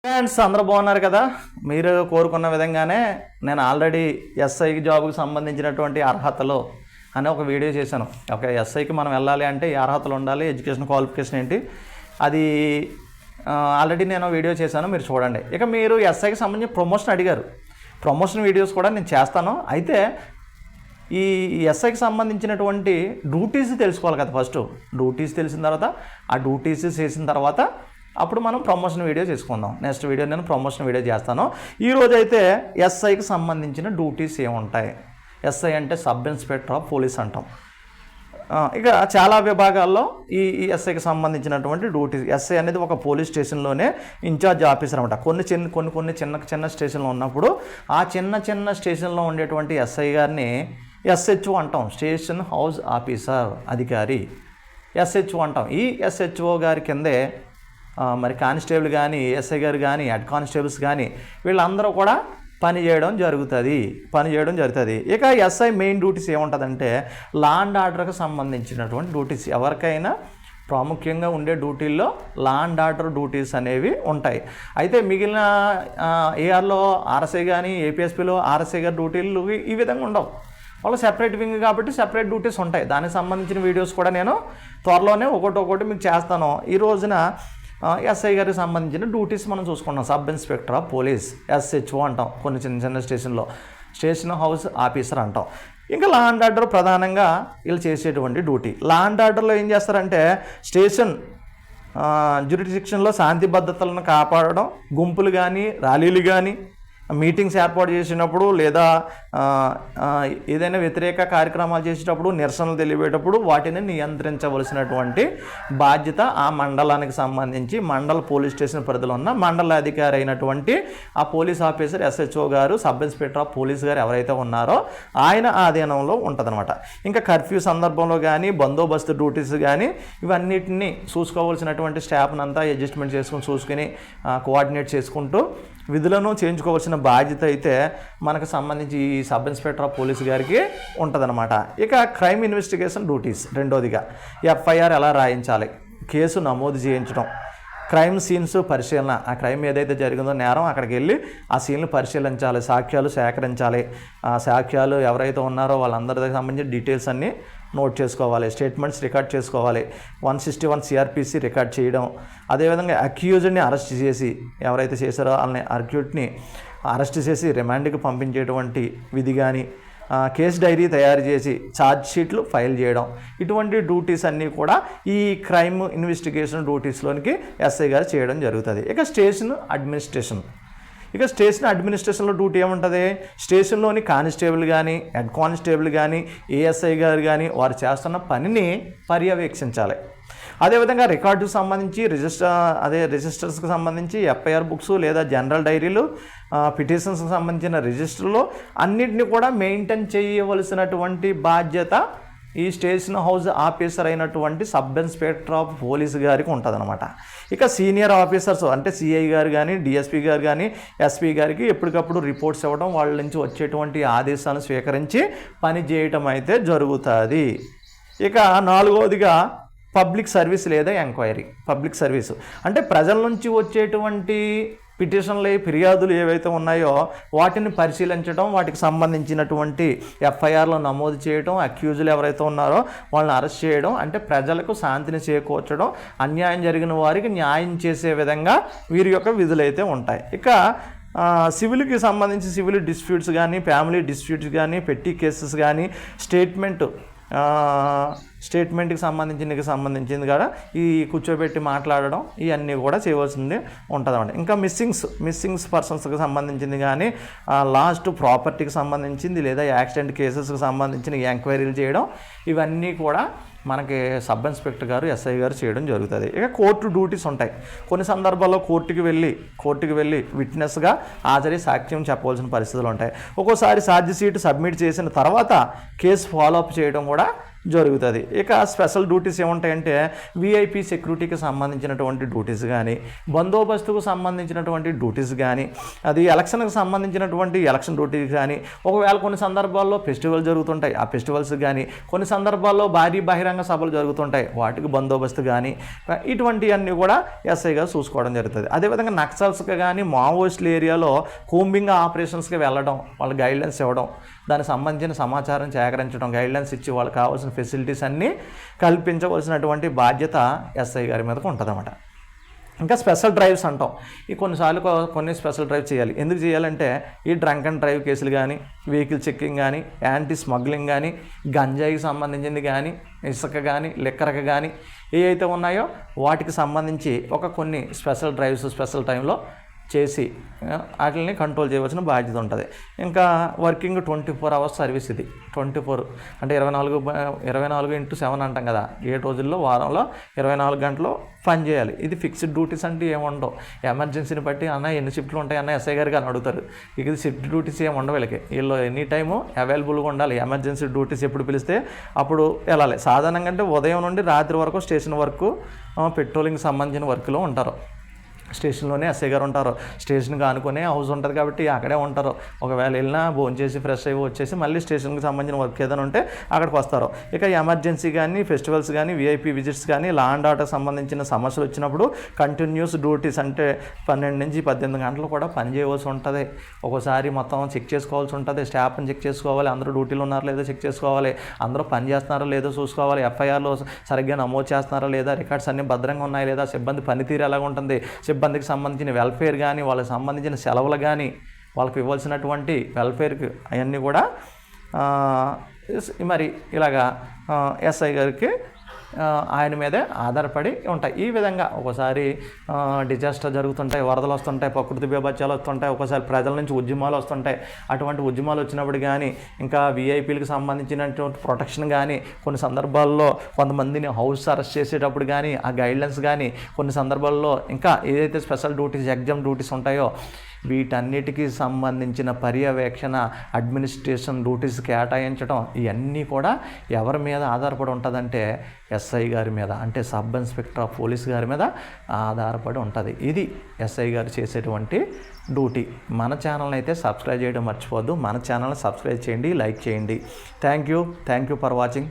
Friends అందరూ బాగున్నారు కదా. మీరు కోరుకున్న విధంగానే నేను ఆల్రెడీ ఎస్ఐ జాబ్కి సంబంధించినటువంటి అర్హతలు అనే ఒక వీడియో చేశాను. ఓకే, ఎస్ఐకి మనం వెళ్ళాలి అంటే ఏ అర్హతలు ఉండాలి, ఎడ్యుకేషన్ క్వాలిఫికేషన్ ఏంటి, అది ఆల్రెడీ నేను వీడియో చేశాను, మీరు చూడండి. ఇక మీరు ఎస్ఐకి సంబంధించి ప్రమోషన్ అడిగారు, ప్రమోషన్ వీడియోస్ కూడా నేను చేస్తాను. అయితే ఈ ఎస్ఐకి సంబంధించినటువంటి డ్యూటీస్ తెలుసుకోవాలి కదా. ఫస్ట్ డ్యూటీస్ తెలిసిన తర్వాత ఆ డ్యూటీస్ చేసిన తర్వాత అప్పుడు మనం ప్రమోషన్ వీడియో చేసుకుందాం. నెక్స్ట్ వీడియో నేను ప్రమోషన్ వీడియో చేస్తాను. ఈరోజు అయితే ఎస్ఐకి సంబంధించిన డ్యూటీస్ ఏముంటాయి. ఎస్ఐ అంటే సబ్ ఇన్స్పెక్టర్ ఆఫ్ పోలీస్ అంటాం. ఇక చాలా విభాగాల్లో ఈ ఎస్ఐకి సంబంధించినటువంటి డ్యూటీస్. ఎస్ఐ అనేది ఒక పోలీస్ స్టేషన్లోనే ఇన్ఛార్జ్ ఆఫీసర్ అనమాట. కొన్ని చిన్న స్టేషన్లో ఉన్నప్పుడు ఆ చిన్న స్టేషన్లో ఉండేటువంటి ఎస్ఐ గారిని ఎస్హెచ్ఓ అంటాం, స్టేషన్ హౌస్ ఆఫీసర్ అధికారి ఎస్హెచ్ఓ అంటాం. ఈ ఎస్హెచ్ఓ గారి కిందే మరి కానిస్టేబుల్ కానీ, ఎస్ఐ గారు కానీ, హెడ్ కానిస్టేబుల్స్ కానీ వీళ్ళందరూ కూడా పనిచేయడం జరుగుతుంది. ఇక ఎస్ఐ మెయిన్ డ్యూటీస్ ఏముంటుందంటే లా అండ్ ఆర్డర్కి సంబంధించినటువంటి డ్యూటీస్. ఎవరికైనా ప్రాముఖ్యంగా ఉండే డ్యూటీల్లో లా అండ్ ఆర్డర్ డ్యూటీస్ అనేవి ఉంటాయి. అయితే మిగిలిన ఏఆర్లో ఆర్ఎస్ఐ కానీ, ఏపీఎస్పీలో ఆర్ఎస్ఐ గారి డ్యూటీలు ఈ విధంగా ఉండవు. వాళ్ళు సెపరేట్ వింగ్ కాబట్టి సెపరేట్ డ్యూటీస్ ఉంటాయి. దానికి సంబంధించిన వీడియోస్ కూడా నేను త్వరలోనే ఒకటి మీకు చేస్తాను. ఈ రోజున ఎస్ఐ గారికి సంబంధించిన డ్యూటీస్ మనం చూసుకుంటాం. Sub inspector of police SHO అంటాం. కొన్ని చిన్న స్టేషన్లో స్టేషన్ హౌస్ ఆఫీసర్ అంటాం. ఇంకా లా అండ్ ఆర్డర్ ప్రధానంగా వీళ్ళు చేసేటువంటి డ్యూటీ. లా అండ్ ఆర్డర్లో ఏం చేస్తారంటే స్టేషన్ జ్యూరిడిక్షన్లో శాంతి భద్రతలను కాపాడడం, గుంపులు కానీ, ర్యాలీలు కానీ, మీటింగ్స్ ఏర్పాటు చేసినప్పుడు లేదా ఏదైనా వ్యతిరేక కార్యక్రమాలు చేసేటప్పుడు, నిరసనలు తెలిపేటప్పుడు వాటిని నియంత్రించవలసినటువంటి బాధ్యత ఆ మండలానికి సంబంధించి మండల పోలీస్ స్టేషన్ పరిధిలో ఉన్న మండల అధికారి అయినటువంటి ఆ పోలీస్ ఆఫీసర్ ఎస్హెచ్ఓ గారు, సబ్ ఇన్స్పెక్టర్ ఆఫ్ పోలీస్ గారు ఎవరైతే ఉన్నారో ఆయన ఆధీనంలో ఉంటుందన్నమాట. ఇంకా కర్ఫ్యూ సందర్భంలో కానీ, బందోబస్తు డ్యూటీస్ కానీ ఇవన్నిటిని చూసుకోవాల్సినటువంటి స్టాఫ్ని అంతా అడ్జస్ట్మెంట్ చూసుకుని కోఆర్డినేట్ చేసుకుంటూ విధులను చేయించుకోవాల్సిన బాధ్యత అయితే మనకు సంబంధించి ఈ సబ్ ఇన్స్పెక్టర్ ఆఫ్ పోలీస్ గారికి ఉంటుందన్నమాట. ఇక క్రైమ్ ఇన్వెస్టిగేషన్ డ్యూటీస్ రెండోదిగా ఎఫ్ఐఆర్ ఎలా రాయించాలి, కేసు నమోదు చేయించడం, క్రైమ్ సీన్స్ పరిశీలన, ఆ క్రైమ్ ఏదైతే జరిగిందో నేరం అక్కడికి వెళ్ళి ఆ సీన్లు పరిశీలించాలి, సాక్ష్యాలు సేకరించాలి, ఆ సాక్ష్యాలు ఎవరైతే ఉన్నారో వాళ్ళందరికి సంబంధించిన డీటెయిల్స్ అన్నీ నోట్ చేసుకోవాలి, స్టేట్మెంట్స్ రికార్డ్ చేసుకోవాలి, 161 సిఆర్పిసి రికార్డ్ చేయడం, అదేవిధంగా అక్యూజ్డ్ని అరెస్ట్ చేసి ఎవరైతే చేశారో వాళ్ళని అక్యూజ్డ్ని అరెస్ట్ చేసి రిమాండ్కి పంపించేటువంటి విధి కానీ, కేసు డైరీ తయారు చేసి ఛార్జ్ షీట్లు ఫైల్ చేయడం, ఇటువంటి డ్యూటీస్ అన్నీ కూడా ఈ క్రైమ్ ఇన్వెస్టిగేషన్ డ్యూటీస్లోనికి ఎస్ఐ గారు చేయడం జరుగుతుంది. ఇక స్టేషన్ అడ్మినిస్ట్రేషన్లో డ్యూటీ ఏముంటుంది, స్టేషన్లోని కానిస్టేబుల్ కానీ, హెడ్ కానిస్టేబుల్ కానీ, ఏఎస్ఐ గారు కానీ వారు చేస్తున్న పనిని పర్యవేక్షించాలి. అదేవిధంగా రికార్డుకు సంబంధించి రిజిస్టర్స్కి సంబంధించి ఎఫ్ఐఆర్ బుక్స్ లేదా జనరల్ డైరీలు, పిటిషన్స్కి సంబంధించిన రిజిస్టర్లు అన్నింటినీ కూడా మెయింటైన్ చేయవలసినటువంటి బాధ్యత ఈ స్టేషన్ హౌస్ ఆఫీసర్ అయినటువంటి సబ్ ఇన్స్పెక్టర్ ఆఫ్ పోలీస్ గారికి ఉంటుందన్నమాట. ఇక సీనియర్ ఆఫీసర్స్ అంటే సిఐ గారు కానీ, డిఎస్పీ గారు కానీ, ఎస్పీ గారికి ఎప్పటికప్పుడు రిపోర్ట్స్ ఇవ్వడం, వాళ్ళ నుంచి వచ్చేటువంటి ఆదేశాలను స్వీకరించి పని చేయటం అయితే జరుగుతుంది. ఇక నాలుగవదిగా పబ్లిక్ సర్వీస్ లేదా ఎంక్వైరీ. పబ్లిక్ సర్వీసు అంటే ప్రజల నుంచి వచ్చేటువంటి పిటిషన్లు, ఫిర్యాదులు ఏవైతే ఉన్నాయో వాటిని పరిశీలించడం, వాటికి సంబంధించినటువంటి ఎఫ్ఐఆర్లో నమోదు చేయడం, అక్యూజులు ఎవరైతే ఉన్నారో వాళ్ళని అరెస్ట్ చేయడం, అంటే ప్రజలకు శాంతిని చేకూర్చడం, అన్యాయం జరిగిన వారికి న్యాయం చేసే విధంగా వీరి యొక్క విధులు అయితే ఉంటాయి. ఇక సివిల్కి సంబంధించి సివిల్ డిస్ప్యూట్స్ కానీ, ఫ్యామిలీ డిస్ప్యూట్స్ కానీ, పెట్టి కేసెస్ కానీ, స్టేట్మెంట్కి సంబంధించింది కూడా ఈ కూర్చోబెట్టి మాట్లాడడం ఇవన్నీ కూడా చేయవలసింది ఉంటుందన్నమాట. ఇంకా మిస్సింగ్స్ పర్సన్స్కి సంబంధించింది కానీ, లాస్ట్ ప్రాపర్టీకి సంబంధించింది లేదా యాక్సిడెంట్ కేసెస్కి సంబంధించిన ఎంక్వైరీలు చేయడం, ఇవన్నీ కూడా మనకి సబ్ ఇన్స్పెక్టర్ గారు, ఎస్ఐ గారు చేయడం జరుగుతుంది. ఇక కోర్టు డ్యూటీస్ ఉంటాయి. కొన్ని సందర్భాల్లో కోర్టుకి వెళ్ళి విట్నెస్గా హాజరై సాక్ష్యం చెప్పవలసిన పరిస్థితులు ఉంటాయి. ఒక్కోసారి ఛార్జ్ షీట్ సబ్మిట్ చేసిన తర్వాత కేసు ఫాలోఅప్ చేయడం కూడా జరుగుతుంది. ఇక స్పెషల్ డ్యూటీస్ ఏముంటాయంటే విఐపి సెక్యూరిటీకి సంబంధించినటువంటి డ్యూటీస్ కానీ, బందోబస్తుకు సంబంధించినటువంటి డ్యూటీస్ కానీ, అది ఎలక్షన్కి సంబంధించినటువంటి ఎలక్షన్ డ్యూటీస్ కానీ, ఒకవేళ కొన్ని సందర్భాల్లో ఫెస్టివల్ జరుగుతుంటాయి, ఆ ఫెస్టివల్స్ కానీ, కొన్ని సందర్భాల్లో భారీ బహిరంగ సభలు జరుగుతుంటాయి, వాటికి బందోబస్తు కానీ, ఇటువంటివన్నీ కూడా ఎస్ఐ గారు చూసుకోవడం జరుగుతుంది. అదేవిధంగా నక్సల్స్కి కానీ మావోయిస్టుల ఏరియాలో కూంబింగ్ ఆపరేషన్స్కి వెళ్ళడం, వాళ్ళ గైడ్లైన్స్ ఇవ్వడం, దానికి సంబంధించిన సమాచారం సేకరించడం, గైడ్లైన్స్ ఇచ్చి వాళ్ళకి కావాల్సిన ఫెసిలిటీస్ అన్నీ కల్పించవలసినటువంటి బాధ్యత ఎస్ఐ గారి మీదకు ఉంటుందన్నమాట. ఇంకా స్పెషల్ డ్రైవ్స్ అంటాం. ఈ కొన్నిసార్లు కొన్ని స్పెషల్ డ్రైవ్ చేయాలి. ఎందుకు చేయాలంటే ఈ డ్రంక్ అండ్ డ్రైవ్ కేసులు కానీ, వెహికల్ చెక్కింగ్ కానీ, యాంటీ స్మగ్లింగ్ కానీ, గంజాయికి సంబంధించింది కానీ, ఇసుక కానీ, లిక్కర్కి కానీ ఏ అయితే ఉన్నాయో వాటికి సంబంధించి కొన్ని స్పెషల్ డ్రైవ్స్ స్పెషల్ టైంలో చేసి వాటిని కంట్రోల్ చేయవలసిన బాధ్యత ఉంటుంది. ఇంకా వర్కింగ్ 24 hours సర్వీస్. ఇది 24 అంటే 24/7 అంటాం కదా. 7 రోజుల్లో వారంలో 24 గంటలు పని చేయాలి. ఇది ఫిక్స్డ్ డ్యూటీస్ అంటే ఏముండవు. ఎమర్జెన్సీని బట్టి అన్న ఎన్ని షిఫ్ట్లు ఉంటాయి అన్న ఎస్ఐ గారికి అని అడుగుతారు. ఇక ఇది షిఫ్ట్ డ్యూటీస్ ఏమి ఉండవు. వీళ్ళు ఎనీ టైము అవైలబుల్గా ఉండాలి. ఎమర్జెన్సీ డ్యూటీస్ ఎప్పుడు పిలిస్తే అప్పుడు వెళ్ళాలి. సాధారణంగా అంటే ఉదయం నుండి రాత్రి వరకు స్టేషన్ వరకు పెట్రోలింగ్ సంబంధించిన వర్క్లో ఉంటారు. స్టేషన్లోనే ఎస్ఐ గారు ఉంటారు. స్టేషన్కి ఆనుకునే హౌస్ ఉంటుంది కాబట్టి అక్కడే ఉంటారు. ఒకవేళ వెళ్ళినా భోంచేసి ఫ్రెష్ అయ్యి వచ్చేసి మళ్ళీ స్టేషన్కి సంబంధించిన వర్క్ ఏదైనా ఉంటే అక్కడికి వస్తారు. ఇక ఎమర్జెన్సీ కానీ, ఫెస్టివల్స్ కానీ, విఐపి విజిట్స్ కానీ, లా అండ్ ఆర్డర్ సంబంధించిన సమస్యలు వచ్చినప్పుడు కంటిన్యూస్ డ్యూటీస్ అంటే 12 నుంచి 18 గంటలు కూడా పని చేయవలసి ఉంటుంది. ఒక్కోసారి మొత్తం చెక్ చేసుకోవాల్సి ఉంటుంది. స్టాఫ్ని చెక్ చేసుకోవాలి, అందరూ డ్యూటీలో ఉన్నారో లేదో చెక్ చేసుకోవాలి, అందరూ పని చేస్తున్నారో లేదో చూసుకోవాలి, ఎఫ్ఐఆర్లో సరిగ్గా నమోదు చేస్తున్నారో లేదా, రికార్డ్స్ అన్నీ భద్రంగా ఉన్నాయి లేదా, సిబ్బంది పనితీరు ఎలాగ ఉంటుంది, సిబ్బందికి సంబంధించిన వెల్ఫేర్ కానీ, వాళ్ళకి సంబంధించిన సెలవులు కానీ, వాళ్ళకి ఇవ్వాల్సినటువంటి వెల్ఫేర్కి అవన్నీ కూడా మరి ఇలాగా ఎస్ఐ గారికి ఆయన మీదే ఆధారపడి ఉంటాయి. ఈ విధంగా ఒకసారి డిజాస్టర్ జరుగుతుంటాయి, వరదలు వస్తుంటాయి, ప్రకృతి బీభత్సాలు వస్తుంటాయి, ఒకసారి ప్రజల నుంచి ఉద్యమాలు వస్తుంటాయి. అటువంటి ఉద్యమాలు వచ్చినప్పుడు కానీ, ఇంకా విఐపీలకు సంబంధించినటువంటి ప్రొటెక్షన్ కానీ, కొన్ని సందర్భాల్లో కొంతమందిని హౌస్ అరెస్ట్ చేసేటప్పుడు కానీ, ఆ గైడ్లైన్స్ కానీ, కొన్ని సందర్భాల్లో ఇంకా ఏదైతే స్పెషల్ డ్యూటీస్, ఎగ్జామ్ డ్యూటీస్ ఉంటాయో వీటన్నిటికీ సంబంధించిన పర్యవేక్షణ, అడ్మినిస్ట్రేషన్ డ్యూటీస్ కేటాయించడం, ఇవన్నీ కూడా ఎవరి మీద ఆధారపడి ఉంటుందంటే ఎస్ఐ గారి మీద, అంటే సబ్ ఇన్స్పెక్టర్ ఆఫ్ పోలీస్ గారి మీద ఆధారపడి ఉంటుంది. ఇది ఎస్ఐ గారు చేసేటువంటి డ్యూటీ. మన ఛానల్ని అయితే సబ్స్క్రైబ్ చేయడం మర్చిపోవద్దు. మన ఛానల్ని సబ్స్క్రైబ్ చేయండి, లైక్ చేయండి. Thank you for watching.